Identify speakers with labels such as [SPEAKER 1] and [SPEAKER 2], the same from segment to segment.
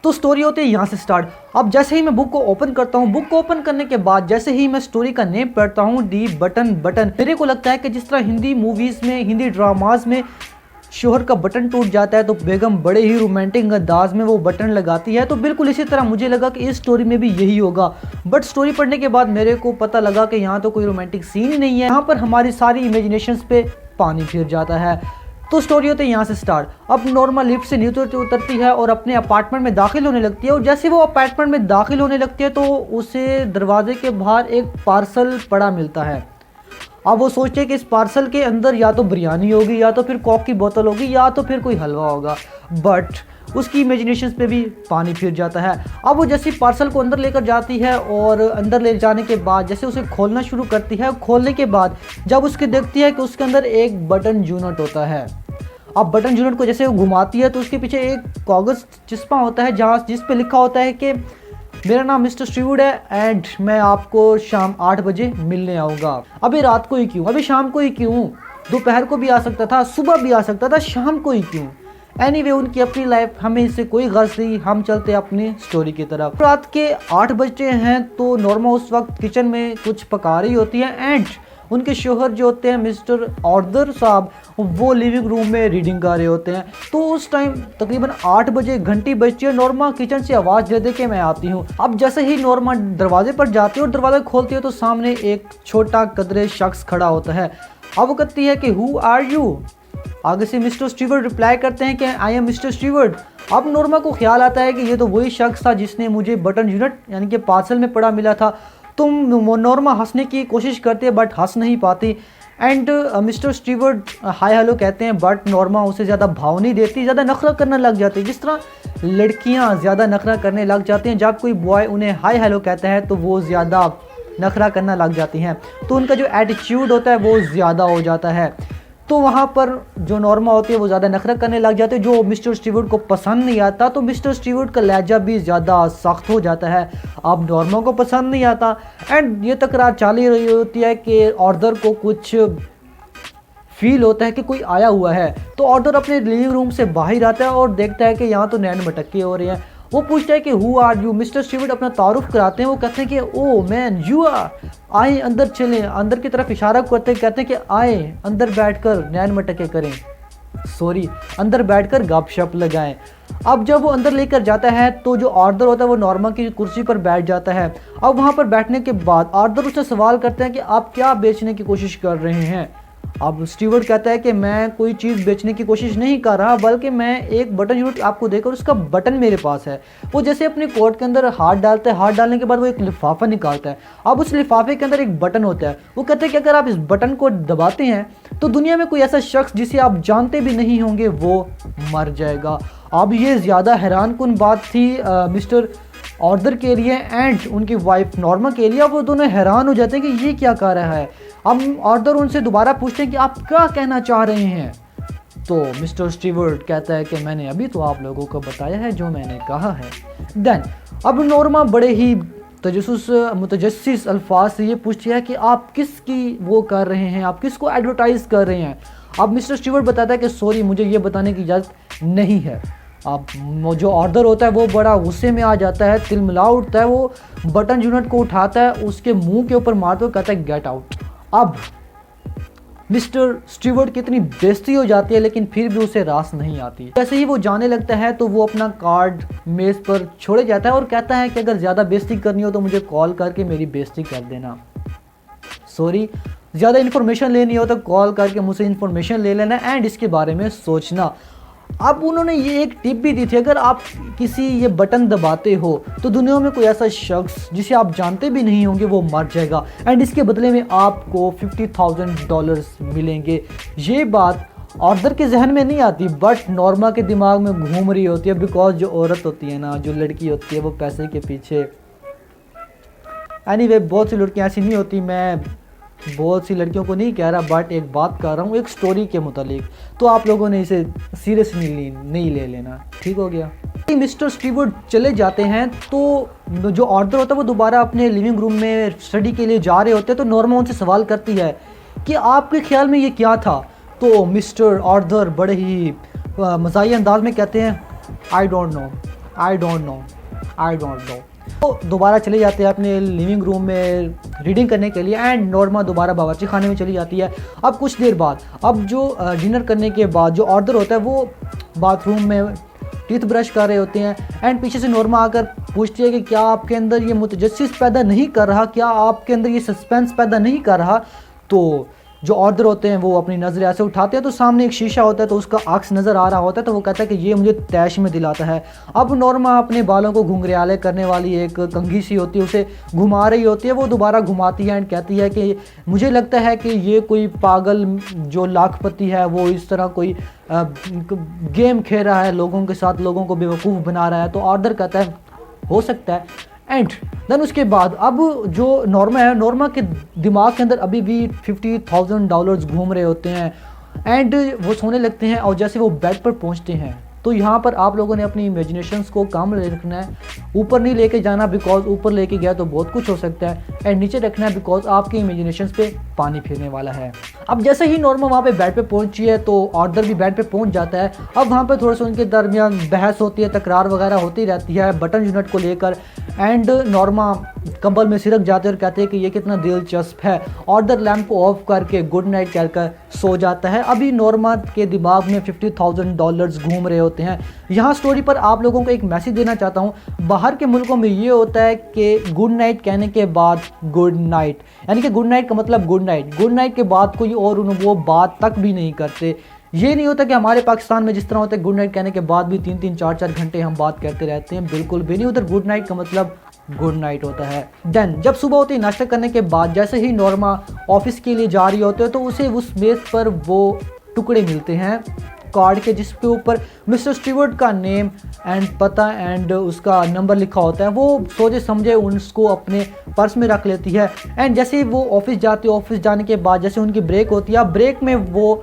[SPEAKER 1] तो स्टोरी होती है यहाँ से स्टार्ट। अब जैसे ही मैं बुक को ओपन करता हूँ, बुक को ओपन करने के बाद जैसे ही मैं स्टोरी का नेम पढ़ता हूँ, दी बटन बटन, मेरे को लगता है कि जिस तरह हिंदी मूवीज़ में, हिंदी ड्रामाज में शोहर का बटन टूट जाता है तो बेगम बड़े ही रोमांटिक अंदाज में वो बटन लगाती है, तो बिल्कुल इसी तरह मुझे लगा कि इस स्टोरी में भी यही होगा। बट स्टोरी पढ़ने के बाद मेरे को पता लगा कि यहाँ तो कोई रोमांटिक सीन ही नहीं है, यहाँ पर हमारी सारी इमेजिनेशंस पे पानी फिर जाता है। तो स्टोरी होती है यहाँ से स्टार्ट। अब नॉर्मा लिफ्ट से नीचे उतरती है और अपने अपार्टमेंट में दाखिल होने लगती है, और जैसे वो अपार्टमेंट में दाखिल होने लगती है तो उसे दरवाजे के बाहर एक पार्सल पड़ा मिलता है। अब वो सोचते हैं कि इस पार्सल के अंदर या तो बिरयानी होगी, या तो फिर कोक की बोतल होगी, या तो फिर कोई हलवा होगा, बट उसकी इमेजिनेशंस पे भी पानी फिर जाता है। अब वो जैसे पार्सल को अंदर लेकर जाती है और अंदर ले जाने के बाद जैसे उसे खोलना शुरू करती है, खोलने के बाद जब उसके देखती है कि उसके अंदर एक बटन यूनिट होता है। अब बटन यूनिट को जैसे वो घुमाती है तो उसके पीछे एक कागज़ चिपका होता है जहाँ जिस पे लिखा होता है कि मेरा नाम मिस्टर स्टीवर्ड है एंड मैं आपको शाम 8 बजे मिलने आऊँगा। अभी रात को ही क्यों, अभी शाम को ही क्यों, दोपहर को भी आ सकता था, सुबह भी आ सकता था, शाम को ही क्यों। एनीवे उनकी अपनी लाइफ, हमें इससे कोई गर्ज नहीं, हम चलते अपनी स्टोरी की तरफ। रात के 8 बजे हैं तो नॉर्मा उस वक्त किचन में कुछ पका रही होती है एंड उनके शोहर जो होते हैं मिस्टर ऑर्डर साहब, वो लिविंग रूम में रीडिंग कर रहे होते हैं। तो उस टाइम तकरीबन 8 बजे घंटी बजती है, नॉर्मा किचन से आवाज़ दे दे के मैं आती हूँ। अब जैसे ही नॉर्मा दरवाजे पर जाती है और दरवाज़ा खोलती है तो सामने एक छोटा कदरे शख्स खड़ा होता है। अब वो कहती है कि हु आर यू। आगे से मिस्टर स्टीवर्ड रिप्लाई करते हैं कि आई एम मिस्टर स्टीवर्ड। अब नॉर्मा को ख्याल आता है कि ये तो वही शख्स था जिसने मुझे बटन यूनिट यानी कि पार्सल में पड़ा मिला था। तुम नॉर्मा हंसने की कोशिश करती है बट हंस नहीं पाती and mister steward hi hello कहते हैं, बट नॉर्मा उसे ज़्यादा भाव नहीं देती, ज़्यादा नखरा करने लग जाती है। जिस तरह लड़कियां ज़्यादा नखरा करने लग जाती हैं, जब कोई बॉय उन्हें हाय हेलो कहता है तो वो ज़्यादा नखरा करना लग जाती हैं, तो उनका जो एटीट्यूड होता है वो ज़्यादा हो जाता है। तो वहाँ पर जो नॉर्मा होती है वो ज़्यादा नखरा करने लग जाते हैं, जो मिस्टर स्टीवर्ड को पसंद नहीं आता, तो मिस्टर स्टीवर्ड का लहजा भी ज़्यादा सख्त हो जाता है। अब नॉर्मा को पसंद नहीं आता एंड ये तकरार चल ही रही होती है कि ऑर्डर को कुछ फील होता है कि कोई आया हुआ है। तो ऑर्डर अपने लिविंग रूम से बाहर आता है और देखता है कि यहाँ तो नैन मटक्के हो रहे हैं। वो पूछता है कि who are you. Mister Steward अपना तारुफ कराते हैं, वो कहते हैं कि ओ मैन यू आर, आए अंदर चलें, अंदर की तरफ इशारा करते हैं, कहते हैं कि आए अंदर बैठकर नैन मटके करें, सॉरी अंदर बैठकर गपशप लगाएं। अब जब वो अंदर लेकर जाता है तो जो ऑर्डर होता है वो नॉर्मा की कुर्सी पर बैठ जाता है। अब वहाँ पर बैठने के बाद ऑर्डर उससे सवाल करते हैं कि आप क्या बेचने की कोशिश कर रहे हैं। अब स्टीवर्ड कहता है कि मैं कोई चीज़ बेचने की कोशिश नहीं कर रहा, बल्कि मैं एक बटन यूनिट आपको देकर उसका बटन मेरे पास है। वो जैसे अपने कोट के अंदर हाथ डालता है, हाथ डालने के बाद वो एक लिफाफा निकालता है। अब उस लिफाफे के अंदर एक बटन होता है। वो कहते हैं कि अगर आप इस बटन को दबाते हैं तो दुनिया में कोई ऐसा शख्स जिसे आप जानते भी नहीं होंगे वो मर जाएगा। अब ये ज़्यादा हैरानकुन बात थी मिस्टर ऑर्डर के लिए एंड उनकी वाइफ नॉर्मा के लिए। अब वो दोनों हैरान हो जाते हैं कि ये क्या कर रहा है। अब ऑर्डर उनसे दोबारा पूछते हैं कि आप क्या कहना चाह रहे हैं। तो मिस्टर स्टीवर्ड कहता है कि मैंने अभी तो आप लोगों को बताया है जो मैंने कहा है। देन अब नॉर्मा बड़े ही मुतजस्सिस अल्फाज से ये पूछती है कि आप किसकी वो कर रहे हैं, आप किसको एडवर्टाइज़ कर रहे हैं। अब मिस्टर स्टीवर्ड बताता है कि सॉरी मुझे ये बताने की इजाज़त नहीं है। अब जो ऑर्डर होता है वो बड़ा गुस्से में आ जाता है, तिलमिला उठता है, वो बटन यूनिट को उठाता है, उसके मुंह के ऊपर मारते हुए कहता है गेट आउट। अब मिस्टर स्टीवर्ड की इतनी बेइज्जती हो जाती है लेकिन फिर भी उसे रास नहीं आती। जैसे ही वो जाने लगता है तो वो अपना कार्ड मेज़ पर छोड़े जाता है और कहता है कि अगर ज़्यादा बेइज्जती करनी हो तो मुझे कॉल करके मेरी बेइज्जती कर देना, सॉरी ज़्यादा इन्फॉर्मेशन लेनी हो तो कॉल करके मुझसे इन्फॉर्मेशन ले लेना एंड इसके बारे में सोचना। अब उन्होंने ये एक टिप भी दी थी, अगर आप किसी ये बटन दबाते हो तो दुनिया में कोई ऐसा शख्स जिसे आप जानते भी नहीं होंगे वो मर जाएगा एंड इसके बदले में आपको $50,000 मिलेंगे। ये बात ऑर्डर के जहन में नहीं आती बट नॉर्मा के दिमाग में घूम रही होती है, बिकॉज जो औरत होती है ना, जो लड़की होती है वो पैसे के पीछे, एनीवे बहुत सी लड़कियाँ ऐसी नहीं होती, मैं बहुत सी लड़कियों को नहीं कह रहा बट एक बात कर रहा हूँ एक स्टोरी के मुतालिक, तो आप लोगों ने इसे सीरियसली नहीं ले लेना, ठीक हो गया। मिस्टर स्टीवर्ड चले जाते हैं तो जो ऑर्डर होता है वो दोबारा अपने लिविंग रूम में स्टडी के लिए जा रहे होते हैं। तो नॉर्मा उनसे सवाल करती है कि आपके ख्याल में ये क्या था। तो मिस्टर ऑर्डर बड़े ही मज़ाही अंदाज में कहते हैं I don't know, I don't know. तो दोबारा चले जाते हैं अपने लिविंग रूम में रीडिंग करने के लिए एंड नॉर्मा दोबारा बावर्ची खाने में चली जाती है। अब कुछ देर बाद, अब जो डिनर करने के बाद जो ऑर्डर होता है वो बाथरूम में टीथ ब्रश कर रहे होते हैं एंड पीछे से नॉर्मा आकर पूछती है कि क्या आपके अंदर ये मुतजस्सिस पैदा नहीं कर रहा, क्या आपके अंदर ये सस्पेंस पैदा नहीं कर रहा। तो जो ऑर्डर होते हैं वो अपनी नज़र ऐसे उठाते हैं तो सामने एक शीशा होता है तो उसका अक्स नज़र आ रहा होता है, तो वो कहता है कि ये मुझे तैश में दिलाता है। अब नॉर्मा अपने बालों को घुंघराले करने वाली एक कंघी सी होती है उसे घुमा रही होती है, वो दोबारा घुमाती है एंड कहती है कि मुझे लगता है कि ये कोई पागल जो लाखपति है वो इस तरह कोई गेम खेल रहा है, लोगों के साथ लोगों को बेवकूफ़ बना रहा है। तो ऑर्डर कहता है हो सकता है। एंड देन उसके बाद अब जो नॉर्मा है, नॉर्मा के दिमाग के अंदर अभी भी $50,000 घूम रहे होते हैं एंड वो सोने लगते हैं। और जैसे वो बेड पर पहुंचते हैं तो यहाँ पर आप लोगों ने अपनी इमेजिनेशंस को काम ले रखना है, ऊपर नहीं लेके जाना बिकॉज ऊपर लेके गया तो बहुत कुछ हो सकता है, एंड नीचे रखना है बिकॉज आपकी इमेजिनेशंस पे पानी फिरने वाला है। अब जैसे ही नॉर्मा वहाँ पे बेड पे पहुंची है तो ऑर्डर भी बेड पे पहुंच जाता है। अब वहाँ पे थोड़ा सा उनके दरमियान बहस होती है, तकरार वगैरह होती रहती है बटन यूनिट को लेकर एंड नॉर्मा कंबल में सिरक जाते हैं और कहते हैं कि ये कितना दिलचस्प है। ऑर्डर लैम्प को ऑफ करके गुड नाइट कहकर सो जाता है। अभी नॉर्मा के दिमाग में $50,000 घूम रहे होते हैं। यहाँ स्टोरी पर आप लोगों को एक मैसेज देना चाहता हूँ, बाहर के मुल्कों में ये होता है कि गुड नाइट कहने के बाद गुड नाइट, यानी कि गुड नाइट का मतलब गुड नाइट के बाद कोई और वो बात तक भी नहीं करते। ये नहीं होता कि हमारे पाकिस्तान में जिस तरह होता है गुड नाइट कहने के बाद भी 3-3 4-4 घंटे हम बात करते रहते हैं, बिल्कुल भी नहीं। उधर गुड नाइट का मतलब गुड नाइट होता है। देन जब सुबह होती है नाश्ता करने के बाद जैसे ही नॉर्मा ऑफिस के लिए जा रही होती है तो उसे उस मेज़ पर वो टुकड़े मिलते हैं कार्ड के जिसके ऊपर मिस्टर स्टीवर्ट का नेम एंड पता एंड उसका नंबर लिखा होता है। वो सोचे समझे उसको अपने पर्स में रख लेती है एंड जैसे ही वो ऑफिस जाती है, ऑफिस जाने के बाद जैसे उनकी ब्रेक होती है, ब्रेक में वो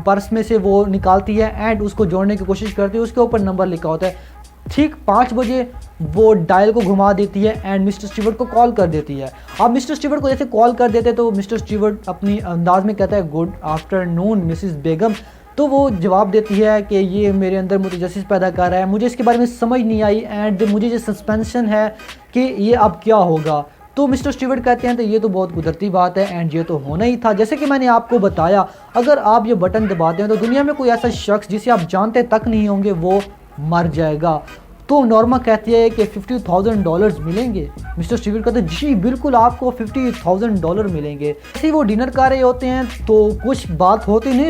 [SPEAKER 1] पर्स में से वो निकालती है एंड उसको जोड़ने की कोशिश करती है, उसके ऊपर नंबर लिखा होता है। ठीक 5 बजे वो डायल को घुमा देती है एंड मिस्टर स्टीवर्ट को कॉल कर देती है। अब मिस्टर स्टीवर्ट को जैसे कॉल कर देते तो मिस्टर स्टीवर्ट अपनी अंदाज में कहता है गुड आफ्टरनून मिसिस बेगम। तो वो जवाब देती है कि ये मेरे अंदर मुतजस्सिस पैदा कर रहा है, मुझे इसके बारे में समझ नहीं आई एंड मुझे ये सस्पेंशन है कि ये अब क्या होगा। तो मिस्टर स्टीवर्ट कहते हैं तो ये तो बहुत कुदरती बात है एंड ये तो होना ही था। जैसे कि मैंने आपको बताया, अगर आप ये बटन दबाते हैं तो दुनिया में कोई ऐसा शख्स जिसे आप जानते तक नहीं होंगे वो मर जाएगा। तो नॉर्मा कहती है कि $50,000 मिलेंगे। मिस्टर स्टीवर्ट कहते हैं जी बिल्कुल आपको $50,000 मिलेंगे। ऐसे ही वो डिनर कर रहे होते हैं तो कुछ बात हो नहीं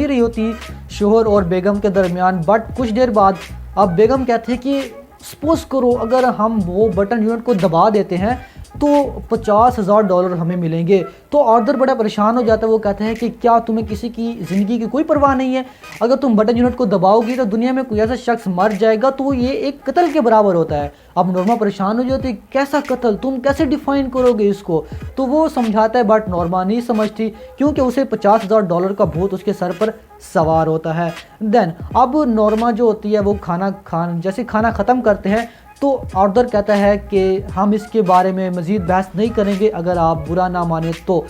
[SPEAKER 1] रही होती शोहर और बेगम के दरमियान, बट कुछ देर बाद अब बेगम कहती है कि सपोज करो अगर हम वो बटन यूनिट को दबा देते हैं तो $50,000 हमें मिलेंगे। तो ऑर्डर बड़ा परेशान हो जाता है, वो कहता है कि क्या तुम्हें किसी की ज़िंदगी की कोई परवाह नहीं है, अगर तुम बटन यूनिट को दबाओगी तो दुनिया में कोई ऐसा शख्स मर जाएगा तो ये एक कत्ल के बराबर होता है। अब नॉर्मा परेशान हो जाती है, कैसा कत्ल, तुम कैसे डिफाइन करोगे इसको। तो वो समझाता है बट नॉर्मा नहीं समझती क्योंकि उसे $50,000 का भूत उसके सर पर सवार होता है। देन अब नॉर्मा जो होती है वो जैसे खाना ख़त्म करते हैं तो ऑर्डर कहता है कि हम इसके बारे में मज़ीद बहस नहीं करेंगे, अगर आप बुरा ना माने तो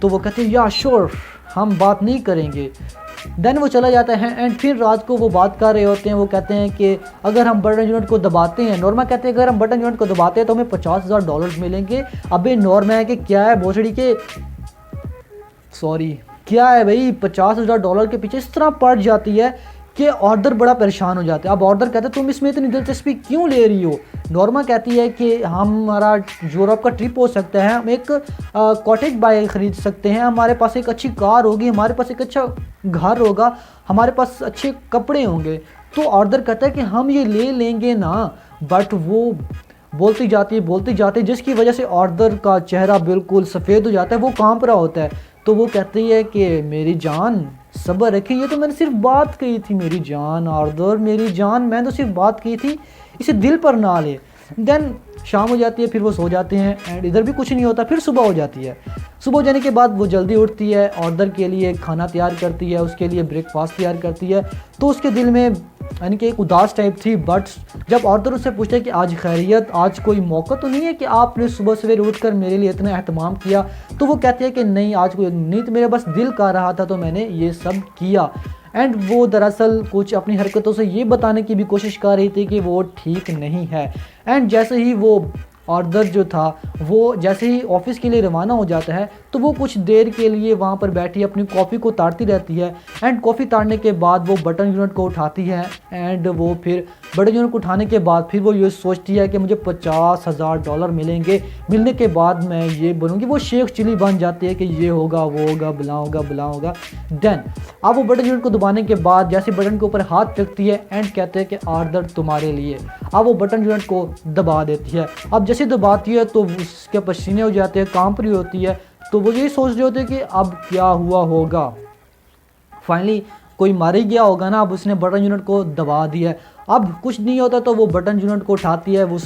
[SPEAKER 1] वो कहते हैं या श्योर हम बात नहीं करेंगे। देन वो चला जाता है एंड फिर रात को वो बात कर रहे होते हैं। वो कहते हैं कि अगर हम बटन यूनिट को दबाते हैं, नॉर्मा कहते हैं अगर हम बटन यूनिट को दबाते हैं तो हमें $50,000 मिलेंगे। अबे नॉर्मा है कि क्या है भोसड़ी के क्या है भाई, $50,000 के पीछे इस तरह पड़ जाती है कि ऑर्डर बड़ा परेशान हो जाता है। अब ऑर्डर कहता है तुम इसमें इतनी दिलचस्पी क्यों ले रही हो। नॉर्मा कहती है कि हमारा यूरोप का ट्रिप हो सकता है, हम एक कॉटेज बाइक ख़रीद सकते हैं, हमारे पास एक अच्छी कार होगी, हमारे पास एक अच्छा घर होगा, हमारे पास अच्छे कपड़े होंगे। तो ऑर्डर कहता है कि हम ये ले लेंगे ना, बट वो बोलती जाती जिसकी वजह से ऑर्डर का चेहरा बिल्कुल सफ़ेद हो जाता है, वो कांप रहा होता है। तो वो कहती है कि मेरी जान सब्र रखिए, ये तो मैंने सिर्फ बात कही थी, मेरी जान ऑर्डर, मेरी जान मैंने तो सिर्फ बात की थी, इसे दिल पर ना ले। देन शाम हो जाती है, फिर वो सो जाते हैं एंड इधर भी कुछ नहीं होता। फिर सुबह हो जाती है, सुबह हो जाने के बाद वो जल्दी उठती है, ऑर्डर के लिए खाना तैयार करती है, उसके लिए ब्रेकफास्ट तैयार करती है। तो उसके दिल में यानी कि एक उदास टाइप थी, बट जब ऑर्डर उससे पूछते कि आज खैरियत, आज कोई मौका तो नहीं है कि आपने सुबह सवेरे उठकर मेरे लिए इतना एहतमाम किया। तो वो कहती है कि नहीं आज कोई नहीं, तो मेरा बस दिल कर रहा था तो मैंने ये सब किया। एंड वो दरअसल कुछ अपनी हरकतों से ये बताने की भी कोशिश कर रही थी कि वो ठीक नहीं है। एंड जैसे ही वो आर्थर जो था वो जैसे ही ऑफिस के लिए रवाना हो जाता है तो वो कुछ देर के लिए वहाँ पर बैठी अपनी कॉफ़ी को ताड़ती रहती है। एंड कॉफ़ी ताड़ने के बाद वो बटन यूनिट को उठाती है एंड वो फिर बटन यूनिट को उठाने के बाद फिर वो ये सोचती है कि मुझे $50,000 मिलेंगे, मिलने के बाद मैं ये बनूँगी। वो शेख चिली बन जाती है कि ये होगा वो होगा बुला होगा बुला होगा। देन अब वो बटन यूनिट को दबाने के बाद जैसे बटन के ऊपर हाथ फेंकती है एंड कहते हैं कि आर्थर तुम्हारे लिए। अब वो बटन यूनिट को दबा देती है। अब जैसे दबाती है तो उसके पसीने हो जाते हैं, कांप रही होती है, तो वो यही सोच रहे होते हैं कि अब क्या हुआ होगा, फाइनली कोई मार ही गया होगा ना। अब उसने बटन यूनिट को दबा दिया है। अब कुछ नहीं होता तो वो बटन यूनिट को उठाती है, वो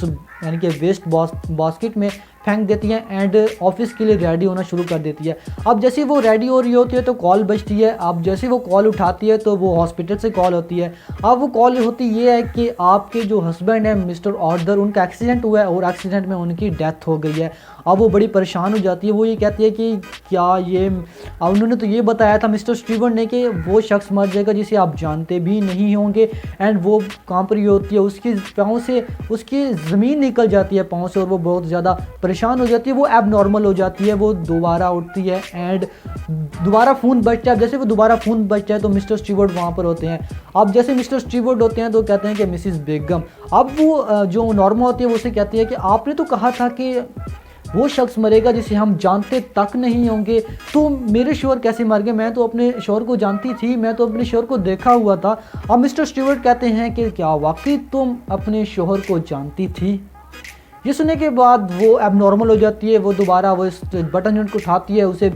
[SPEAKER 1] यानी कि वेस्ट बास्केट में फेंक देती है एंड ऑफिस के लिए रेडी होना शुरू कर देती है। अब जैसे वो रेडी हो रही होती है तो कॉल बजती है। अब जैसे वो कॉल उठाती है तो वो हॉस्पिटल से कॉल होती है। अब वो कॉल होती ये है कि आपके जो हस्बैंड है मिस्टर आर्थर, उनका एक्सीडेंट हुआ है और एक्सीडेंट में उनकी डेथ हो गई है। अब वो बड़ी परेशान हो जाती है। वो ये कहती है कि क्या ये उन्होंने तो ये बताया था मिस्टर स्टीवर्ट ने कि वो शख्स मर जाएगा जिसे आप जानते भी नहीं होंगे। एंड वो कांप रही होती है, उसकी पाँव से उसकी ज़मीन निकल जाती है पाँव से और वो बहुत ज़्यादा परेशान हो जाती है। वो एबनॉर्मल हो जाती है, वो दोबारा उठती है एंड दोबारा फ़ोन बजता है। जैसे वो दोबारा फ़ोन बजता है तो मिस्टर स्टीवर्ट वहाँ पर होते हैं। अब जैसे मिस्टर स्टीवर्ट होते हैं तो कहते हैं कि मिसिस बेगम। अब वो जो नॉर्मा होती है वो उसे कहती है कि आपने तो कहा था कि वो शख्स मरेगा जिसे हम जानते तक नहीं होंगे, तो मेरे शोहर कैसे मर गए? मैं तो अपने शोहर को जानती थी, मैं तो अपने शोहर को देखा हुआ था। अब मिस्टर स्टीवर्ट कहते हैं कि क्या वाकई तुम अपने शोहर को जानती थी? ये सुनने के बाद वो एबनॉर्मल हो जाती है। वो दोबारा वो इस बटन यूनिट को उठाती है, उसे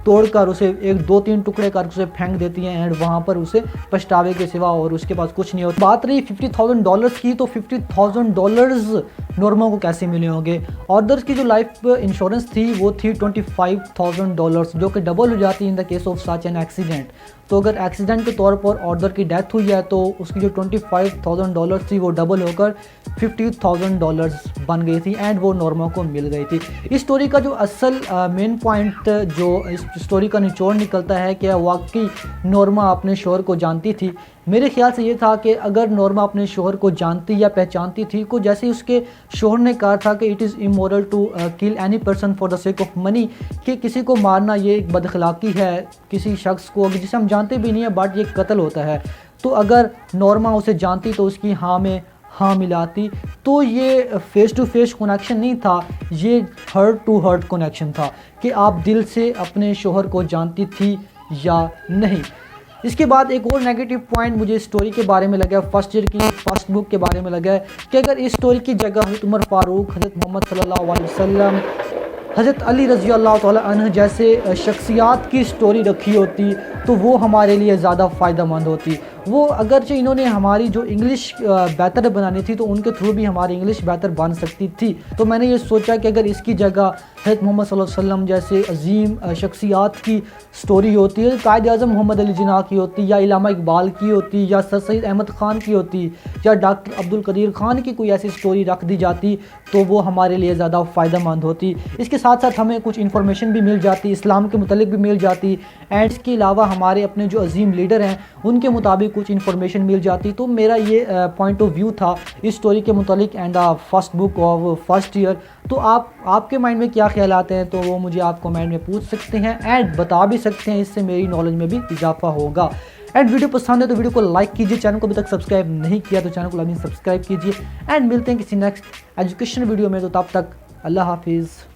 [SPEAKER 1] तोड़कर उसे 1-2-3 टुकड़े कर उसे फेंक देती हैं एंड वहाँ पर उसे पछतावे के सिवा और उसके पास कुछ नहीं होता। बात रही $50,000 की, तो $50,000 नॉर्मा को कैसे मिले होंगे? आर्थर की जो लाइफ इंश्योरेंस थी वो थी $25,000, जो कि डबल हो जाती है in the case of such an accident. तो अगर एक्सीडेंट के तौर पर आर्थर की डेथ हुई है तो उसकी जो $25,000 थी वो डबल होकर $50,000 बन गई थी एंड वो नॉर्मा को मिल गई थी। इस स्टोरी का जो असल मेन पॉइंट जो इस स्टोरी का निचोड़ निकलता है कि वाकई नॉर्मा अपने शोहर को जानती थी। मेरे ख्याल से ये था कि अगर नॉर्मा अपने शोहर को जानती या पहचानती थी को जैसे उसके शोहर ने कहा था कि it is immoral to kill any person for the sake of money, कि किसी को मारना ये एक बदअखलाकी है, किसी शख्स को जिसे हम जानते भी नहीं है बट ये कत्ल होता है। तो अगर नॉर्मा उसे जानती तो उसकी हाँ में हाँ मिलाती, तो ये फेस टू फेस कनेक्शन नहीं था, ये हर्ट टू हर्ट कनेक्शन था कि आप दिल से अपने शोहर को जानती थी या नहीं। इसके बाद एक और नेगेटिव पॉइंट मुझे स्टोरी के बारे में लगा, फर्स्ट ईयर की फर्स्ट बुक के बारे में लगा कि अगर इस स्टोरी की जगह हज़रत उमर फारूक, हज़रत मोहम्मद सल्लल्लाहु अलैहि वसल्लम, हज़रत अली रज़ी अल्लाह तआला अन्हु जैसे शख्सियात की स्टोरी रखी होती तो वो हमारे लिए ज़्यादा फ़ायदेमंद होती। वो अगरचे इन्होंने हमारी जो इंग्लिश बेहतर बनानी थी तो उनके थ्रू भी हमारी इंग्लिश बेहतर बन सकती थी। तो मैंने ये सोचा कि अगर इसकी जगह हज़रत मोहम्मद सल्लल्लाहु अलैहि वसल्लम जैसे अजीम शख्सियात की स्टोरी होती है, कायद आज़म मोहम्मद अली जिन्ना की होती, या इलामा इकबाल की होती, या सर सैयद अहमद ख़ान की होती, या डॉक्टर अब्दुल कदीर ख़ान की कोई ऐसी स्टोरी रख दी जाती तो वो हमारे लिए ज़्यादा फ़ायदेमंद होती। इसके साथ साथ हमें कुछ इन्फॉर्मेशन भी मिल जाती, इस्लाम के मुतालिक भी मिल जाती एंड इसके अलावा हमारे अपने जो अजीम लीडर हैं उनके मुताबिक कुछ इन्फॉर्मेशन मिल जाती। तो मेरा ये पॉइंट ऑफ व्यू था इस स्टोरी के मुतालिक and the first book of first year. तो आपके माइंड में क्या ख्याल आते हैं तो वो मुझे आप कमेंट में पूछ सकते हैं एंड बता भी सकते हैं, इससे मेरी नॉलेज में भी इजाफा होगा। एंड वीडियो पसंद है तो वीडियो को लाइक कीजिए, चैनल को अभी तक सब्सक्राइब नहीं किया तो चैनल को अभी सब्सक्राइब कीजिए एंड मिलते हैं किसी नेक्स्ट एजुकेशन वीडियो में। तो तब तक अल्लाह हाफिज़।